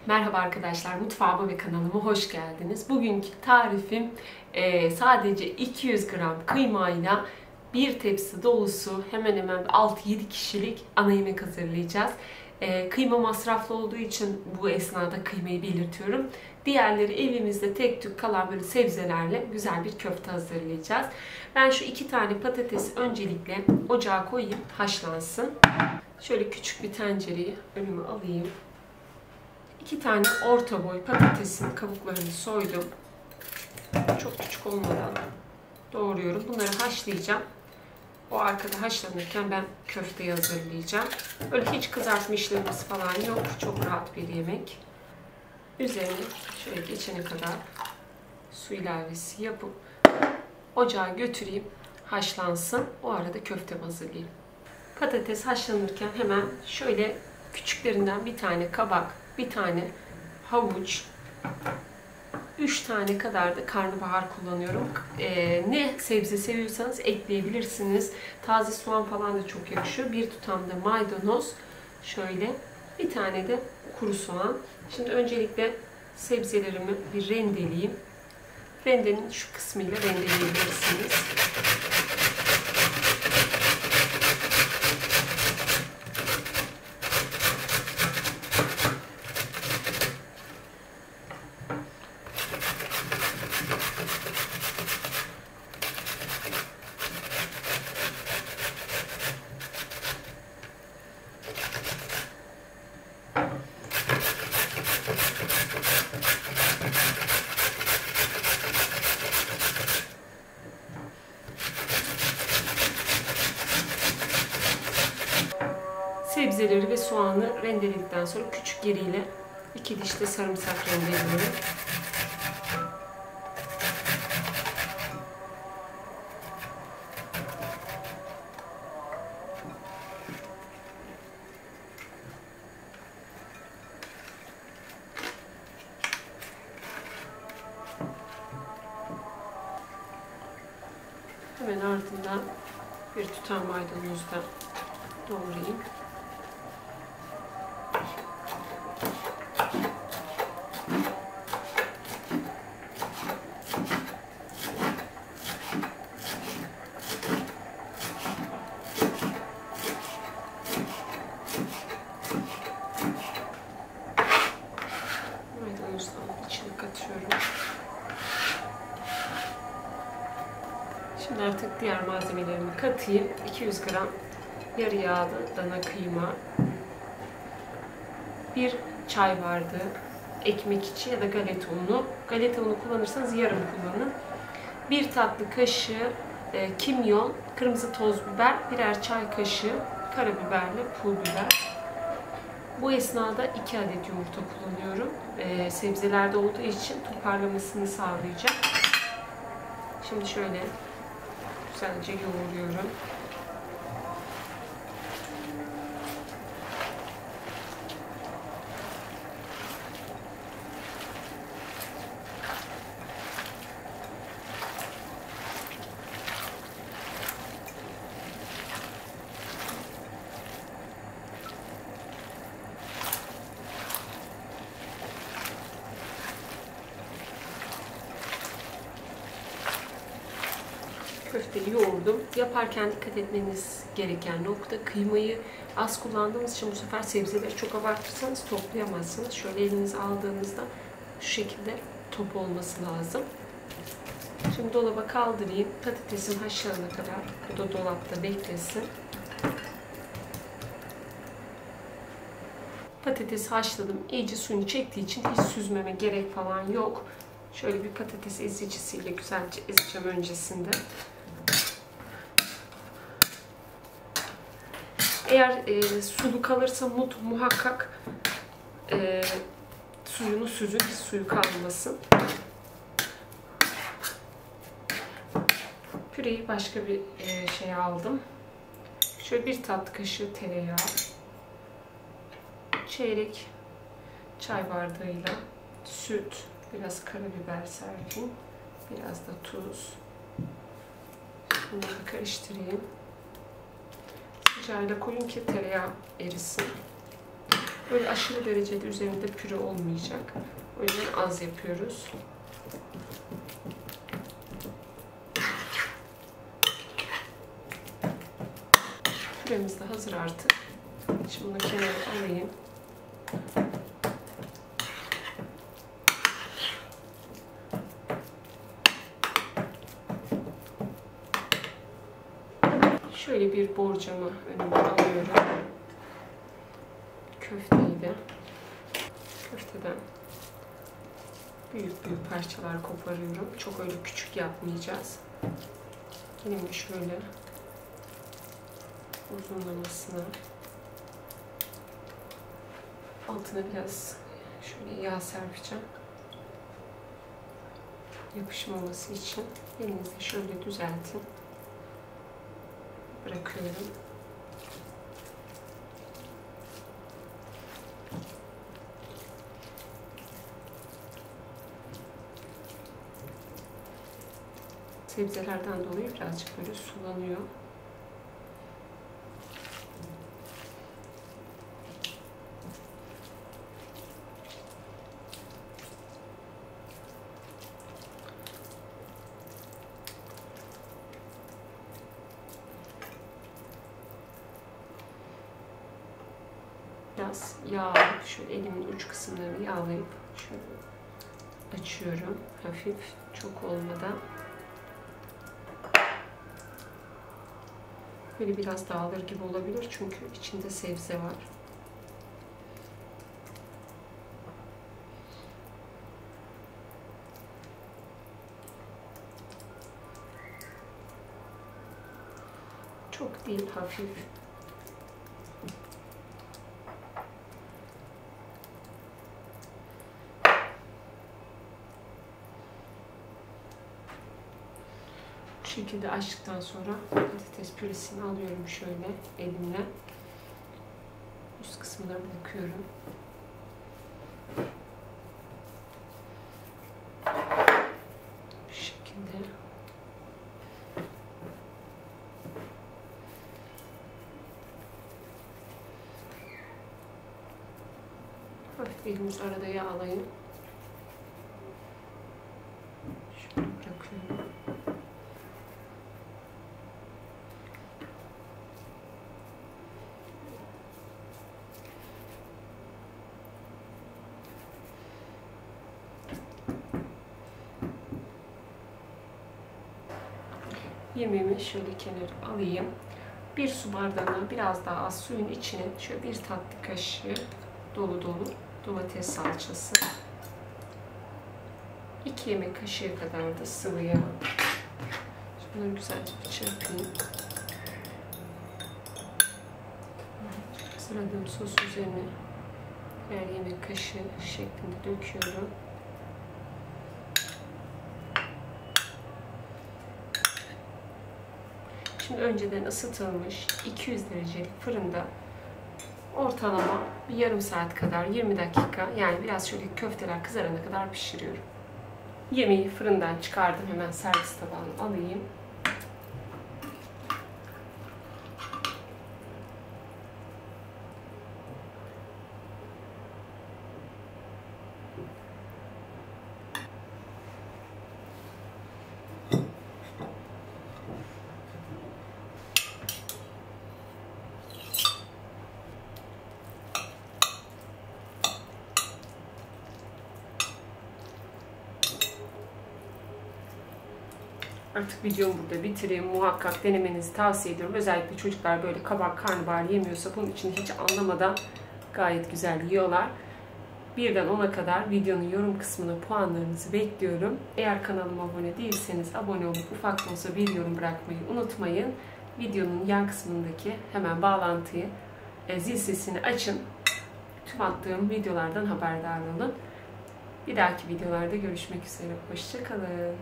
Merhaba arkadaşlar, mutfağıma ve kanalıma hoş geldiniz. Bugünkü tarifim sadece 200 gram kıymayla bir tepsi dolusu hemen hemen 6-7 kişilik ana yemek hazırlayacağız. Kıyma masraflı olduğu için bu esnada kıymayı belirtiyorum. Diğerleri evimizde tek tük kalan böyle sebzelerle güzel bir köfte hazırlayacağız. Ben şu 2 tane patatesi öncelikle ocağa koyayım, haşlansın. Şöyle küçük bir tencereyi önüme alayım. 2 tane orta boy patatesin kabuklarını soydum. Çok küçük olmadan doğruyorum. Bunları haşlayacağım. O arkada haşlanırken ben köfteyi hazırlayacağım. Öyle hiç kızartma işlemimiz falan yok. Çok rahat bir yemek. Üzerine şöyle geçene kadar su ilavesi yapıp ocağa götüreyim. Haşlansın. O arada köftemi hazırlayayım. Patates haşlanırken hemen şöyle küçüklerinden bir tane kabak, bir tane havuç, 3 tane kadar da karnabahar kullanıyorum. Ne sebze seviyorsanız ekleyebilirsiniz. Taze soğan falan da çok yakışıyor. Bir tutam da maydanoz. Şöyle bir tane de kuru soğan. Şimdi öncelikle sebzelerimi bir rendeleyeyim. Rendenin şu kısmıyla rendeleyebilirsiniz. Sebzeleri ve soğanı rendeledikten sonra küçük yeriyle 2 diş de sarımsak rendeliyorum. Hemen ardından bir tutam maydanozu da doğrayayım. Maydanozdan içine katıyorum. Şimdi artık diğer malzemelerimi katayım. 200 gram yarı yağlı dana kıyma, 1 çay bardağı ekmek içi ya da galeta unu. Galeta unu kullanırsanız yarım kullanın. 1 tatlı kaşığı kimyon, kırmızı toz biber, birer çay kaşığı karabiberle pul biber. Bu esnada 2 adet yumurta kullanıyorum. Sebzelerde olduğu için toparlamasını sağlayacak. Şimdi şöyle güzelce yoğuruyorum. Köfteyi yoğurdum. Yaparken dikkat etmeniz gereken nokta, kıymayı az kullandığımız için bu sefer sebzeleri çok abartırsanız toplayamazsınız. Şöyle elinize aldığınızda şu şekilde top olması lazım. Şimdi dolaba kaldırayım. Patatesim haşlanana kadar bu da dolapta beklesin. Patatesi haşladım. İyice suyunu çektiği için hiç süzmeme gerek falan yok. Şöyle bir patates ezicisiyle güzelce ezeceğim öncesinde. Eğer sulu kalırsa muhakkak suyunu süzün, hiç suyu kalmasın. Püreyi başka bir şeye aldım. Şöyle 1 tatlı kaşığı tereyağı, çeyrek çay bardağıyla süt, biraz karabiber serpeyim, biraz da tuz. Bunları karıştırayım. Sıcağıyla koyun ki tereyağı erisin. Böyle aşırı derecede üzerinde püre olmayacak. O yüzden az yapıyoruz. Püremiz de hazır artık. Şimdi bunu kenara alayım. Şöyle bir borcamı önüme alıyorum. Köfteyi de köfteden büyük büyük parçalar koparıyorum. Çok öyle küçük yapmayacağız. Yine şöyle uzunlamasına, altına biraz şöyle yağ serpeceğim. Yapışmaması için elinizle şöyle düzeltin. Bırakıyorum. Sebzelerden dolayı birazcık böyle sulanıyor. Biraz yağ, şöyle elimin uç kısımlarını yağlayıp şöyle açıyorum. Hafif, çok olmadan. Böyle biraz dağılır gibi olabilir çünkü içinde sebze var. Çok değil, hafif. Bu şekilde açtıktan sonra patates püresini alıyorum şöyle elimle. Üst kısmına bırakıyorum. Bu şekilde. Hafif elimiz arada yağlayın. Şöyle bırakıyorum. Yemeğimi şöyle kenara alayım. Bir su bardağına biraz daha az suyun içine şöyle bir tatlı kaşığı dolu dolu domates salçası. 2 yemek kaşığı kadar da sıvı yağ. Bunları güzelce bir çırpayım. Hazırladığım sos üzerine birer yemek kaşığı şeklinde döküyorum. Şimdi önceden ısıtılmış 200 derecelik fırında ortalama bir yarım saat kadar, 20 dakika, yani biraz şöyle köfteler kızarana kadar pişiriyorum. Yemeği fırından çıkardım, hemen servis tabağına alayım. Artık videomu burada bitireyim. Muhakkak denemenizi tavsiye ediyorum. Özellikle çocuklar böyle kabak, karnabahar yemiyorsa bunun için hiç anlamadan gayet güzel yiyorlar. 1'den 10'a kadar videonun yorum kısmına puanlarınızı bekliyorum. Eğer kanalıma abone değilseniz abone olup ufak da olsa bir yorum bırakmayı unutmayın. Videonun yan kısmındaki hemen bağlantıyı, zil sesini açın. Tüm attığım videolardan haberdar olun. Bir dahaki videolarda görüşmek üzere. Hoşça kalın.